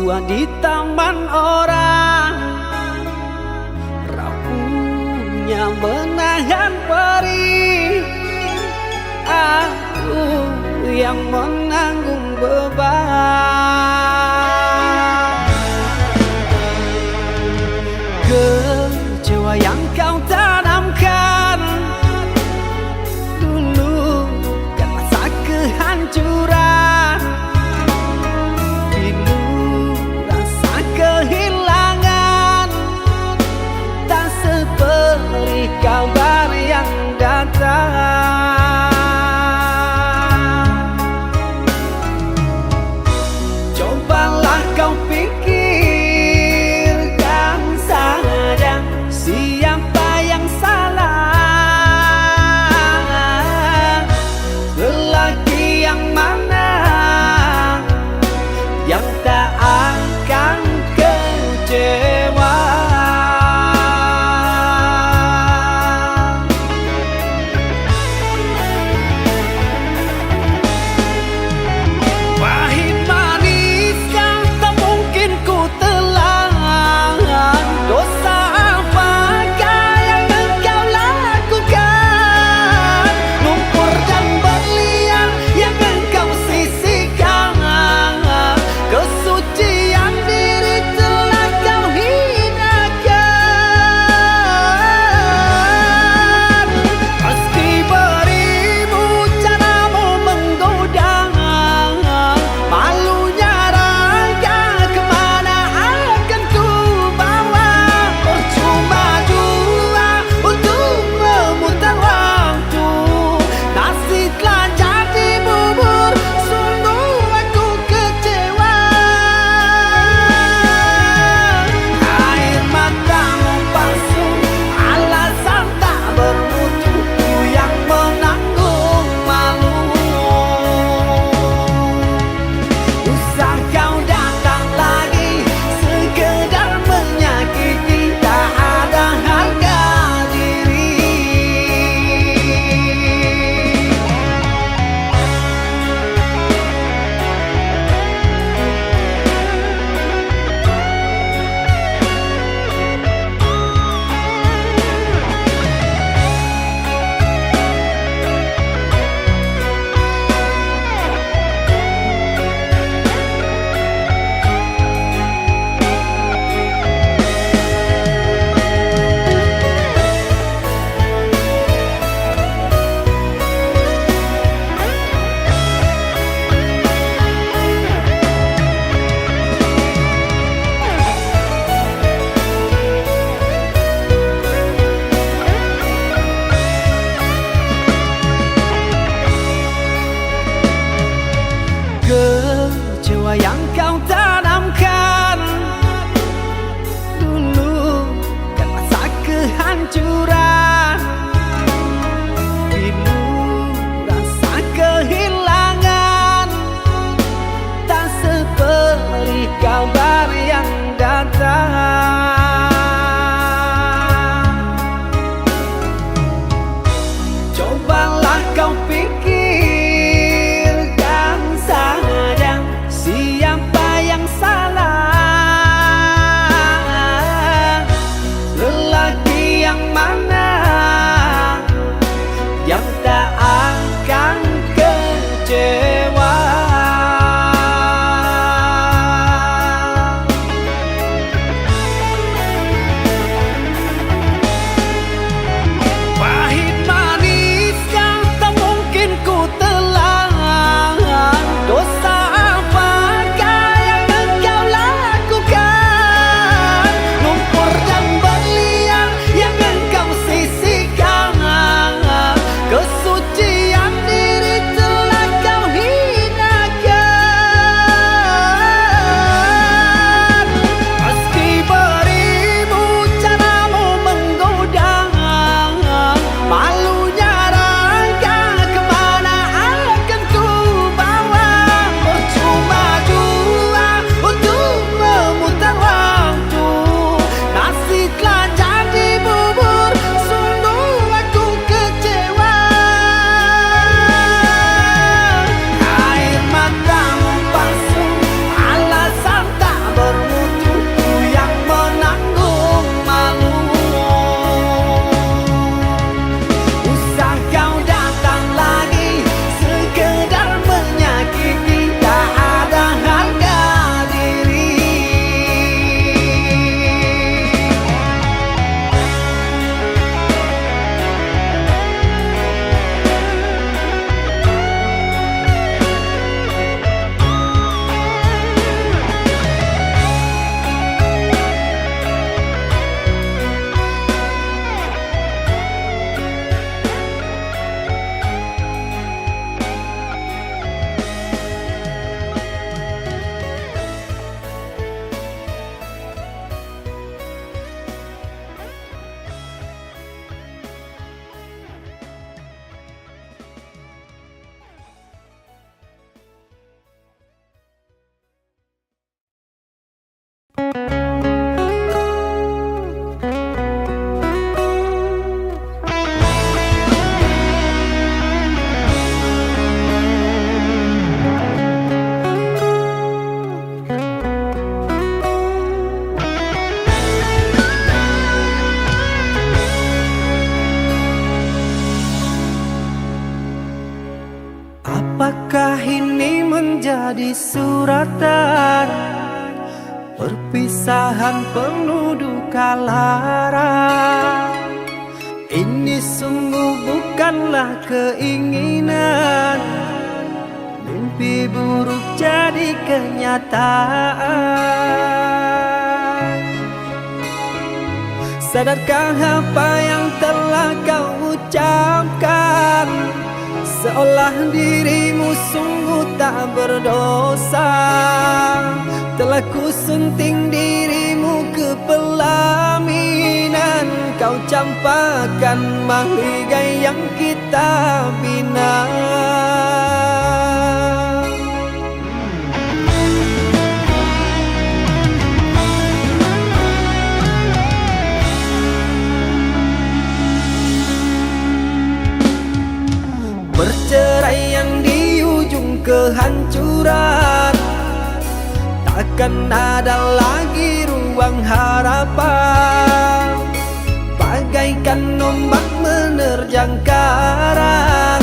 tua di taman orang, rapuhnya menahan perih. Aku yang menanggung beban. Kecewa yang kau tanamkan dulu kan masa kehancuran. Pilu rasa kehilangan, tak seperti kabar yang datang. Cobalah kau pikirkan saja siapa yang salah, lelaki yang mana menjadi suratan, perpisahan penuh duka lara. Ini sungguh bukanlah keinginan, mimpi buruk jadi kenyataan. Sadarkah apa yang telah kau ucapkan? Seolah dirimu sungguh tak berdosa. Telah ku sunting dirimu ke pelaminan, kau campakkan mahligai yang kita bina. Perceraian di ujung kehancuran, takkan ada lagi ruang harapan. Bagaikan ombak menerjang karang,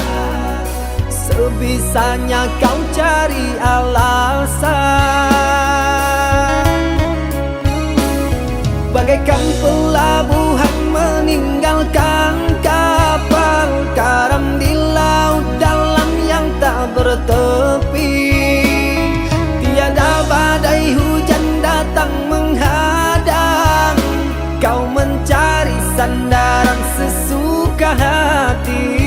sebisanya kau cari alasan. Bagaikan pelabuhan meninggalkan kapal karam di laut dalam yang tak bertepi. Tiada badai hujan datang menghadang, kau mencari sandaran sesuka hati.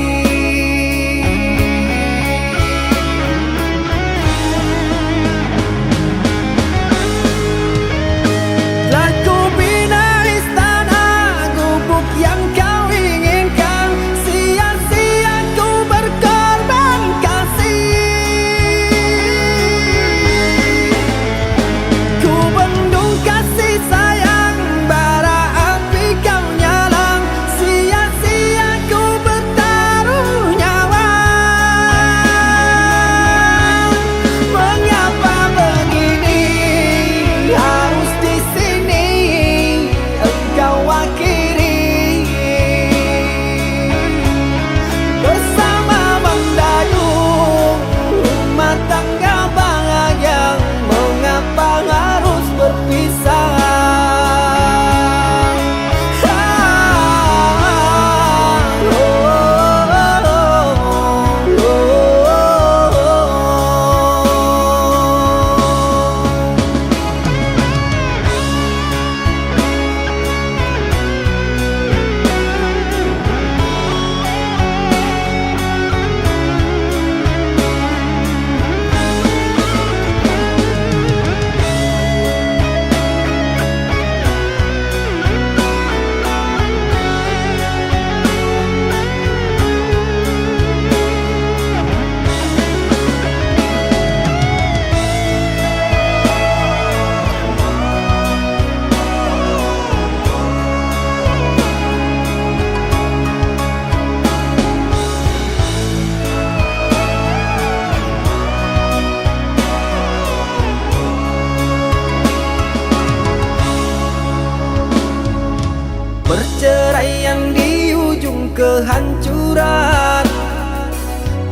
Perceraian di ujung kehancuran,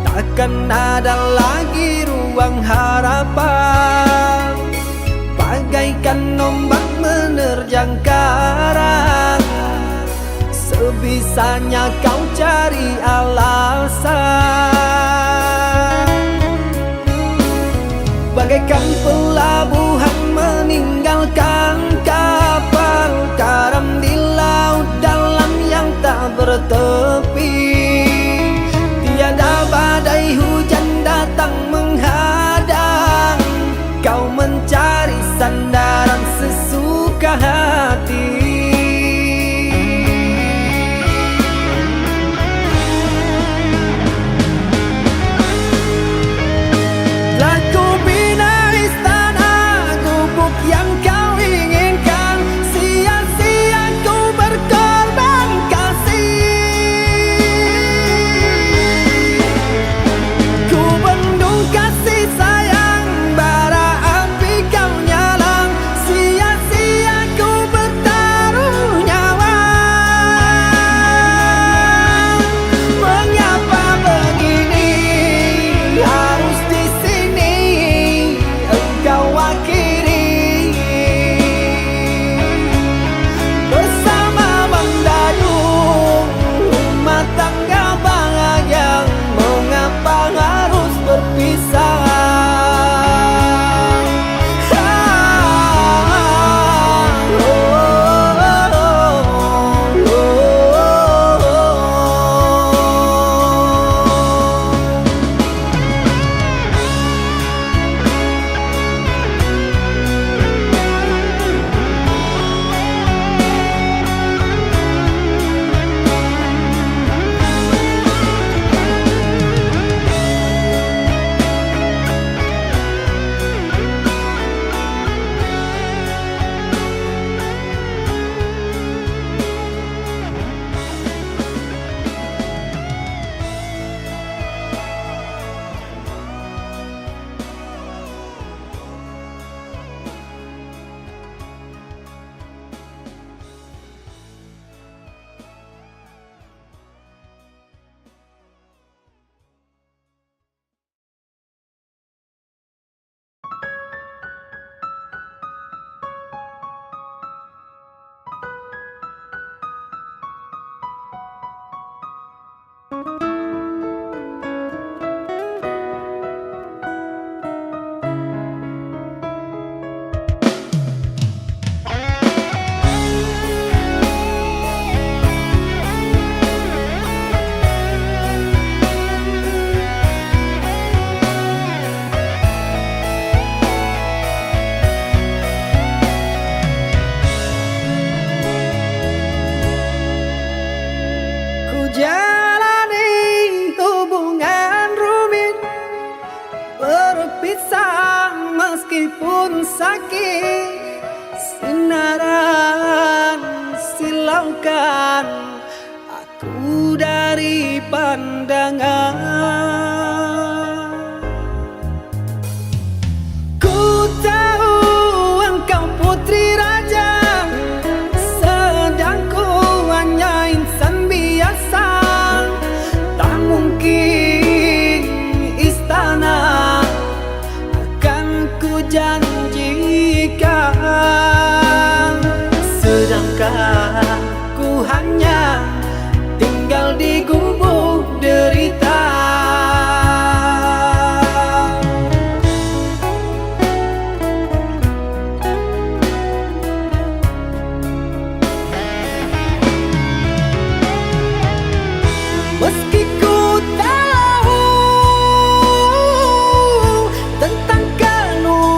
takkan ada lagi ruang harapan. Bagaikan ombak menerjang karang, sebisanya kau cari alasan. Bagaikan pelabuhan meninggalkan kapal karam di laut dalam yang tak bertepi. Tiada badai hujan datang menghadang, kau mencari sandaran sesuka hati. berpisah meskipun sakit. Sinaran silaukan aku dari pandangan. Ku tahu engkau putri raja, sedang ku hanya insan biasa. Tak mungkin istana akan ku janjikan, sedangkan ku hanya tinggal di gubuk derita. Meski ku tahu tentang keluargamu,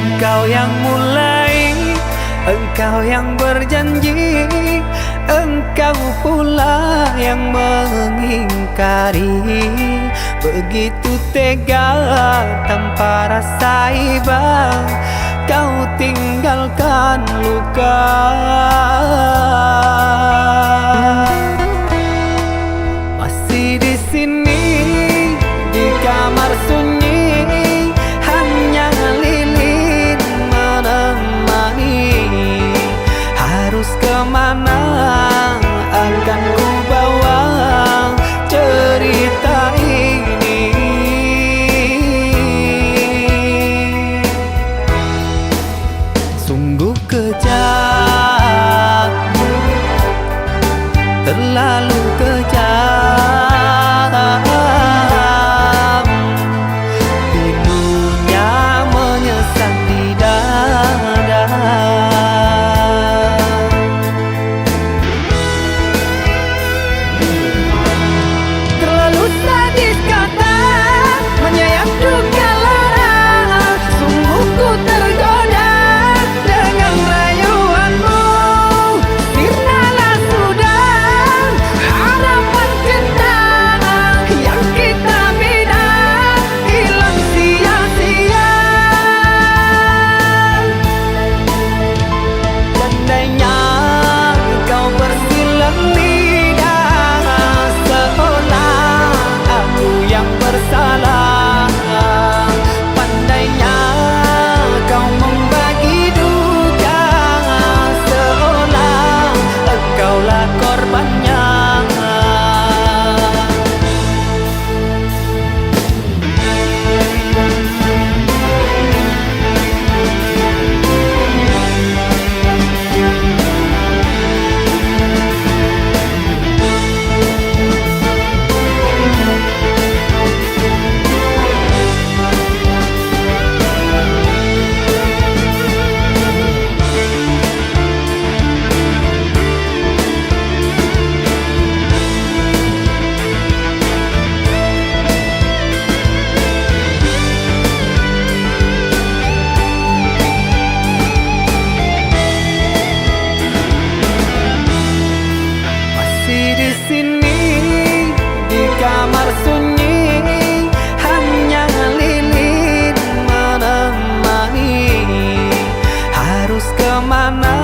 Engkau yang mulai, engkau yang berjanji, engkau pula yang mengingkari. Begitu tega tanpa rasa iba, kau tinggalkan luka. Masih di sini di kamar sunyi, hanya lilin menemani. Harus kemana akan ku bawa cerita ini? Sungguh kejam, terlalu kejam. Pilunya menyesat di dada. Terlalu sadis kata menyayat duka lara. Sungguh ku tergoda dengan rayuanmu. Sirnalah sudah harapan cinta yang kita bina, hilang sia-sia. Andainya kau bersilang lidah, seolah aku yang bersalah. Pandainya kau membagi duka, seolah engkaulah korbannya. Masih di sini di kamar sunyi, hanya lilin menemani. Harus kemana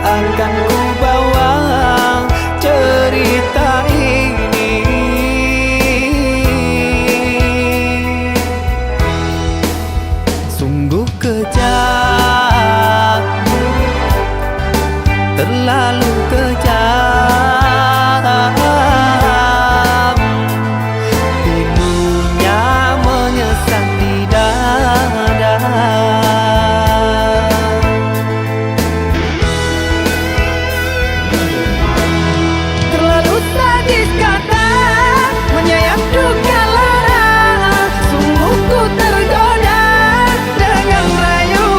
akan ku bawa cerita ini? Sungguh kejam, terlalu kejam. Pilunya menyesat di dada. Terlalu sadis kata menyayat duka lara. Sungguh ku tergoda dengan rayuanmu.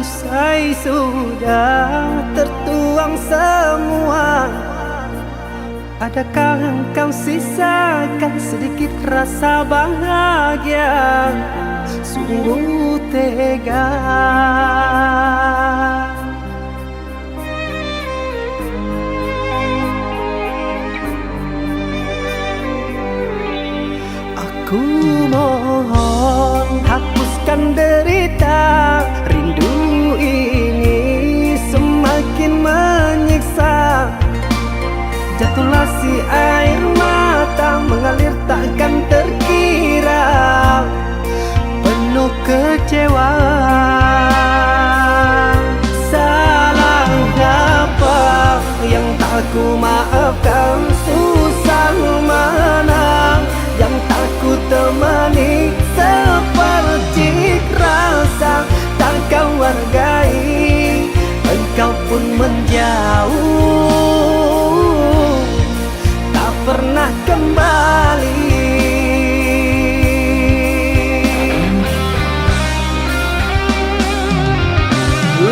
usai sudah tertuang semua. Adakah engkau sisakan sedikit rasa bahagia? Sungguh tega. Aku mohon hapuskan derita, rindu ini semakin menyiksa. Jatuhlah si air mata mengalir takkan terkira, penuh kecewa. Salah apa yang tak ku maafkan? Susah mana yang tak ku temani? Seperti rasa tak kau hargai, engkau pun menjauh, tak pernah kembali.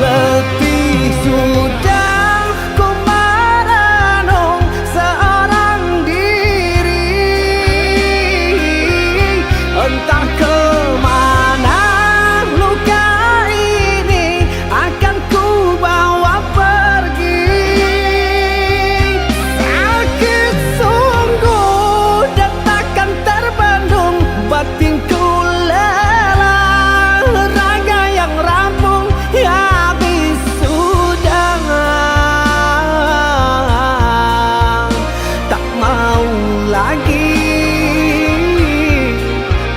Letih sudah ku merenung seorang diri, entah kemana luka ini akan ku bawa pergi. Sakit sungguh dan takkan terbendung, batinku lelah, raga yang rampung habis sudah. Tak mau lagi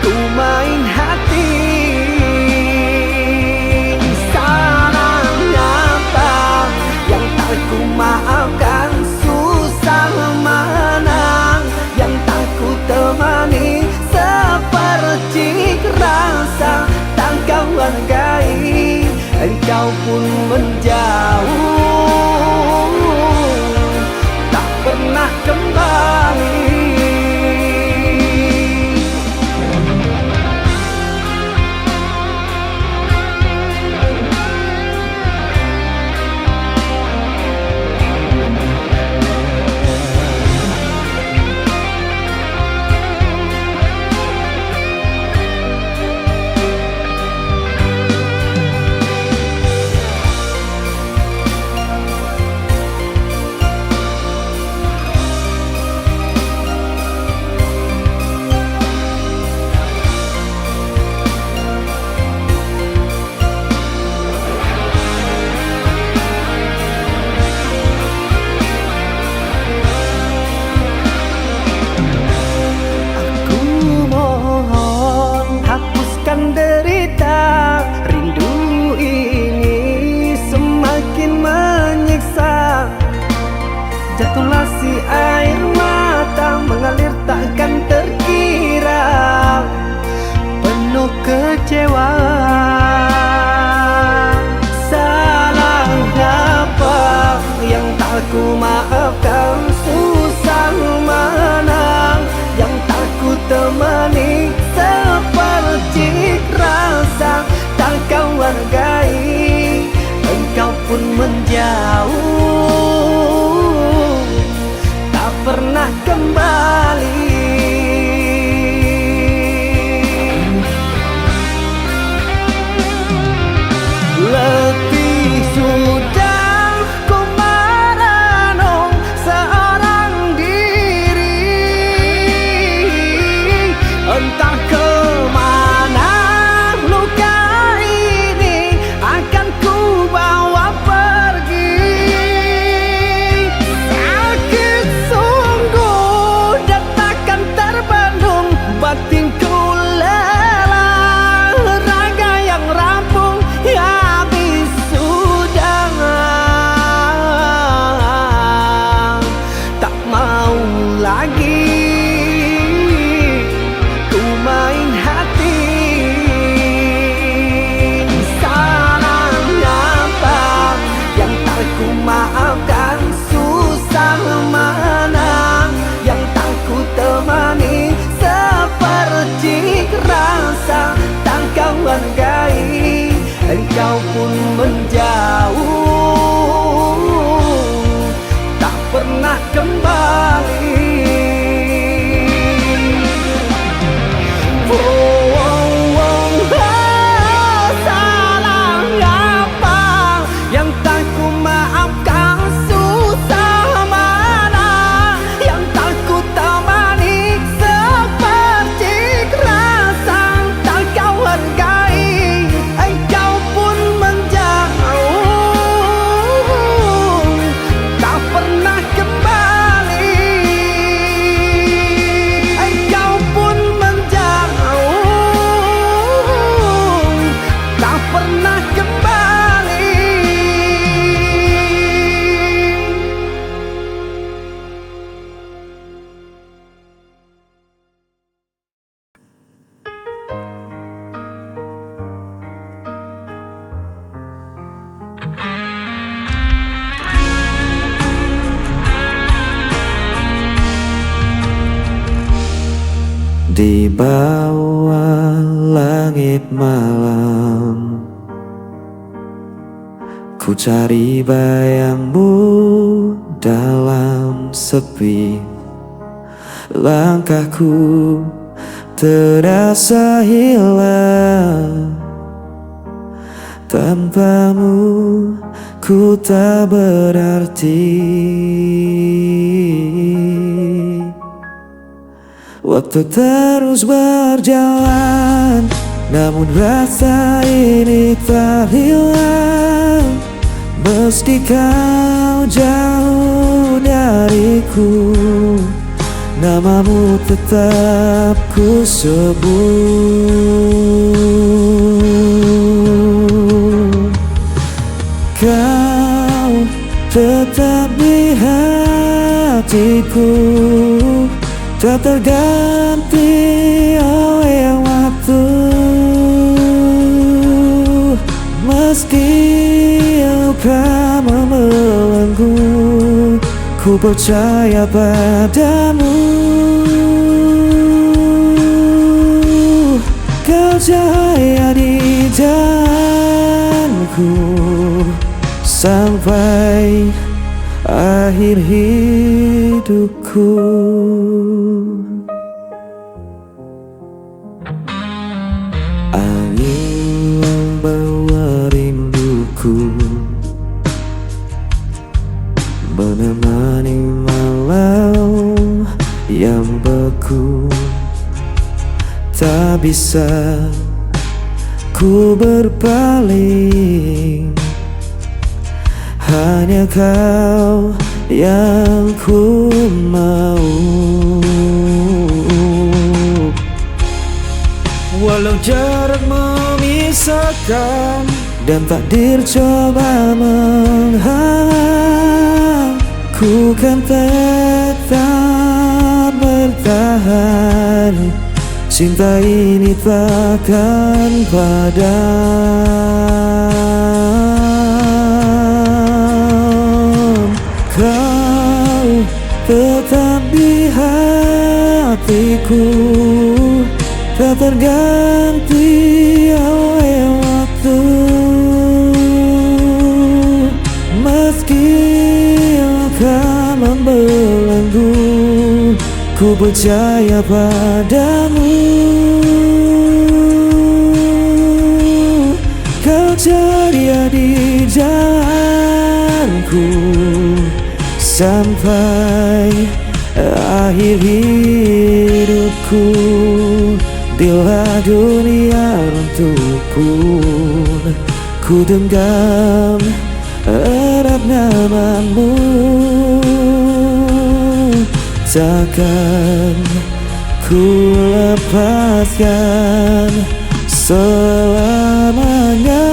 ku main hati. Salah apa yang tak ku maafkan? Susah mana yang tak ku temani? Seperti rasa tak kau hargai, engkau pun menjauh, tak pernah kembali. Derita, rindu ini semakin menyiksa. Jatuhlah si air mata mengalir takkan terkira, penuh kecewa. Salah apa yang tak ku maafkan? Susah mana yang tak ku temani? Seperti rasa tak kau hargai, engkau pun menjauh, tak pernah kembali. Letih sudah ku merenung seorang diri, entah kemana luka ini di bawah langit malam. Ku cari bayangmu dalam sepi. Langkahku terasa hilang. Tanpamu ku tak berarti. Waktu terus berjalan, namun rasa ini tak hilang. Meski kau jauh dariku, namamu tetap ku sebut. Kau tetap di hatiku, tak terganti oleh waktu. Meski luka membelenggu, ku percaya padamu. Kau cahaya di jalanku sampai akhir hidupku. Angin membawa rinduku, menemani malam yang beku. Tak bisa ku berpaling, hanya kau yang ku mau. Walau jarak memisahkan dan takdir coba menghalang, ku kan tetap bertahan. Cinta ini takkan padam. Kau tetap di hatiku, tak terganti oleh waktu. Meski luka membelenggu, ku percaya padamu. Kau ceria di jalanku sampai akhir hidupku. Bila dunia runtuh pun, ku genggam erat namamu. Takkan ku lepaskan selamanya.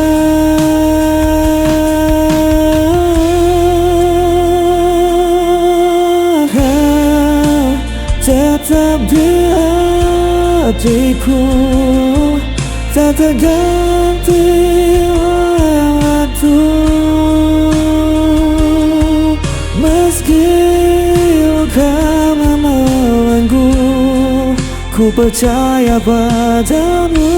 Kau tetap di hatiku, tak terganti oleh waktu. Meski luka membelenggu, ku percaya padamu.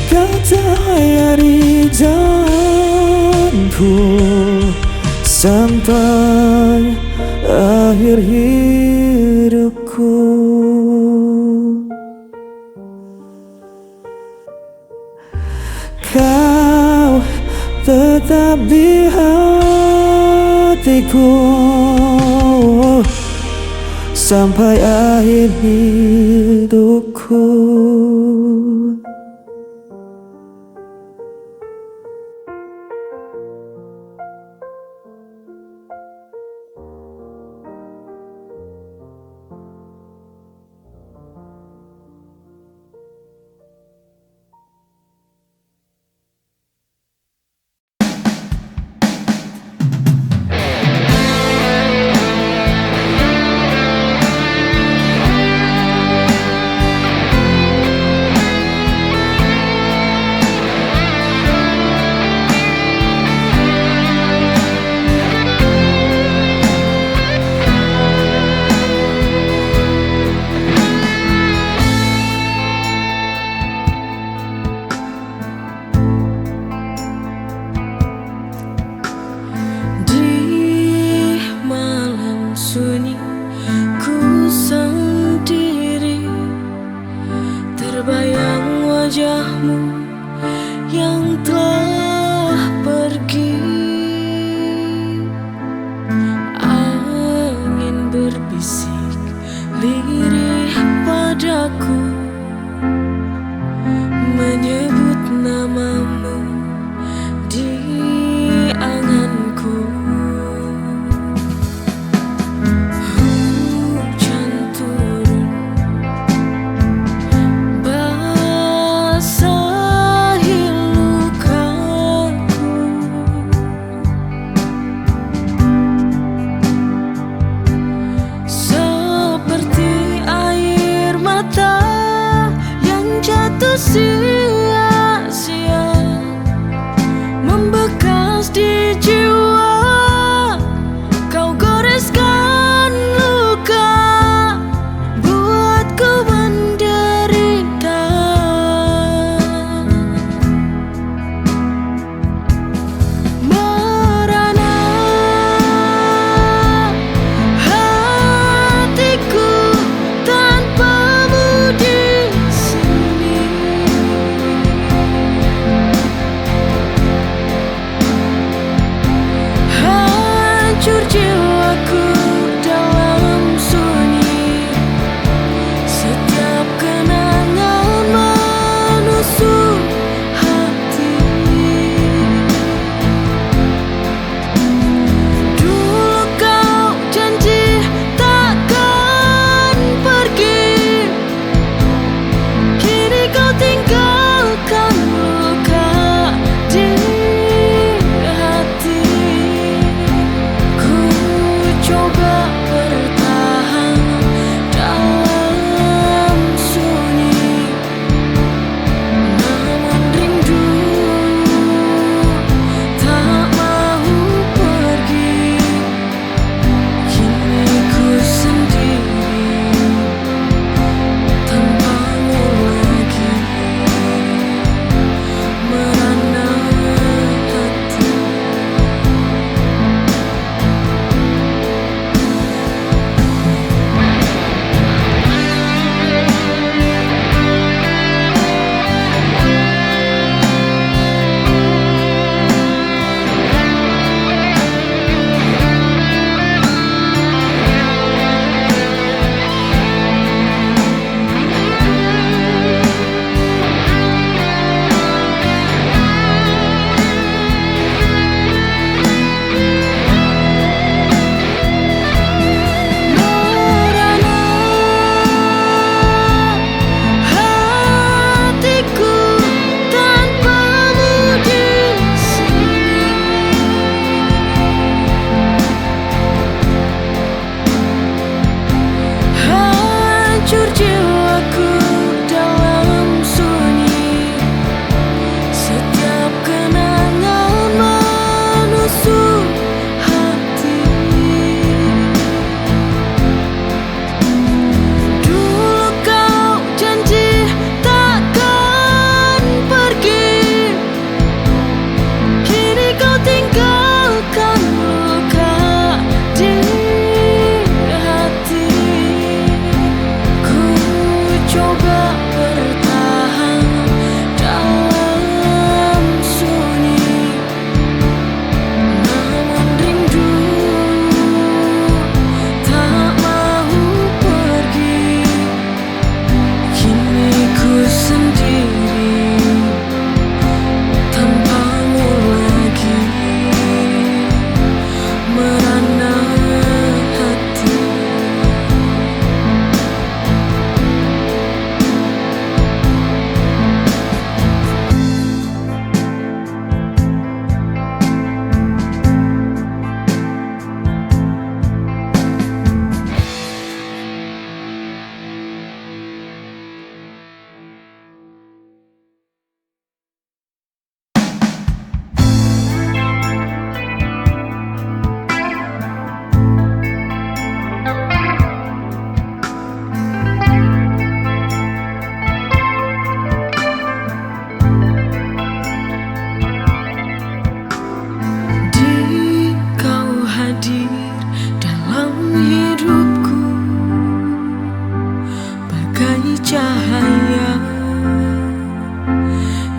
Kau cahaya di jalanku sampai akhir hidupku. Kau tetap di hatiku sampai akhir hidupku. cintamu yang telah pergi. Angin berbisik lirih padaku, menyebut namamu di anganku. Hujan turun basahi lukaku, seperti air mata yang jatuh sia-sia, membekas di jiwa. Kau goreskan luka, buatku menderita.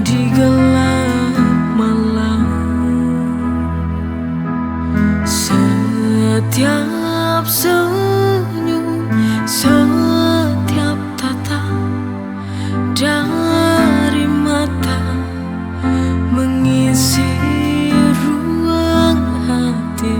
di gelap malam. Setiap senyum, setiap tatap dari mata mengisi ruang hati.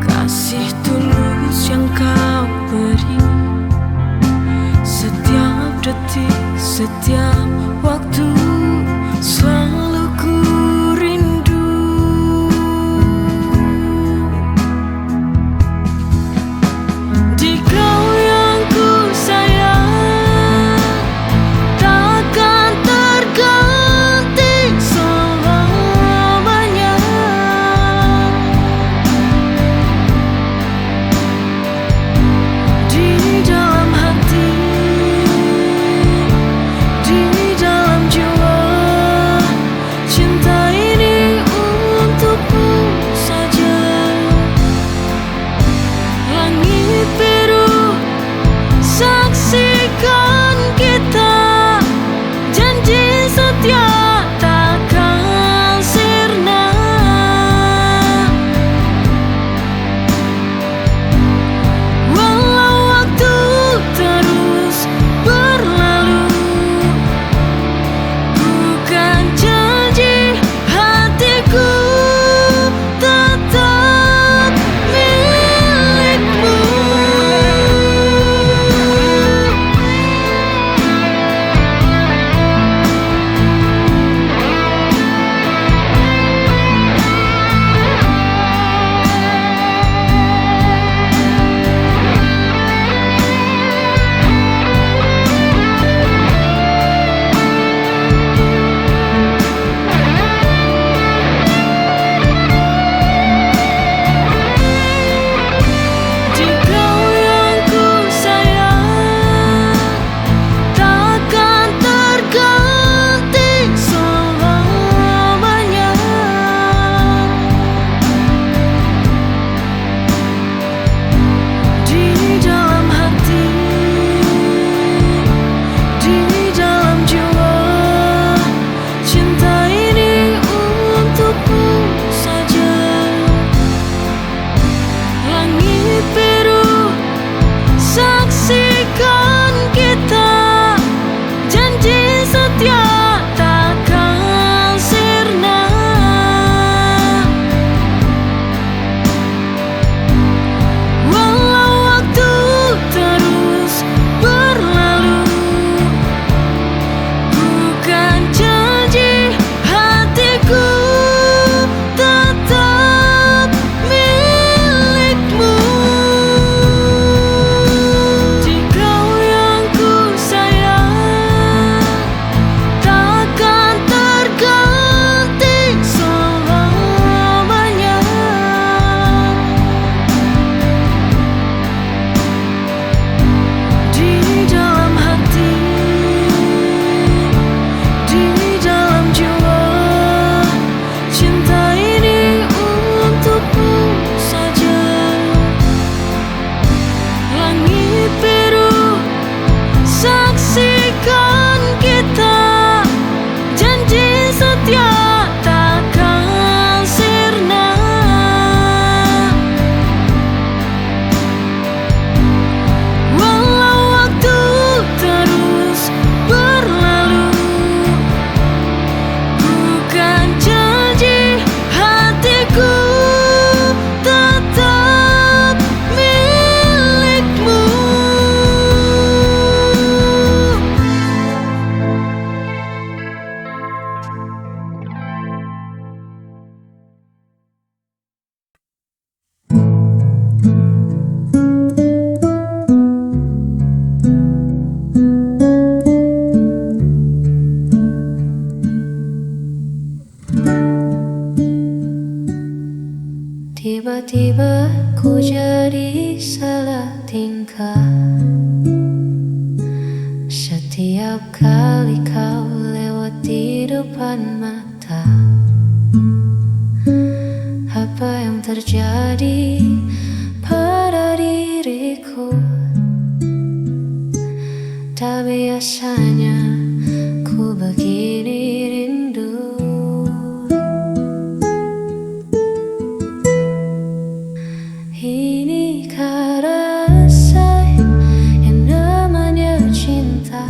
Kasih tulus yang kau beri, setiap detik, setiap waktu, selalu ku rindu. Di kau yang ku sayang, takkan terganti selamanya. Di dalam hati, di dalam jiwa. Tiba-tiba ku jadi salah tingkah. Setiap kali kau lewat di depan mata, apa yang terjadi pada diriku? Tak biasanya ku begini rindu. Inikah rasa yang namanya cinta?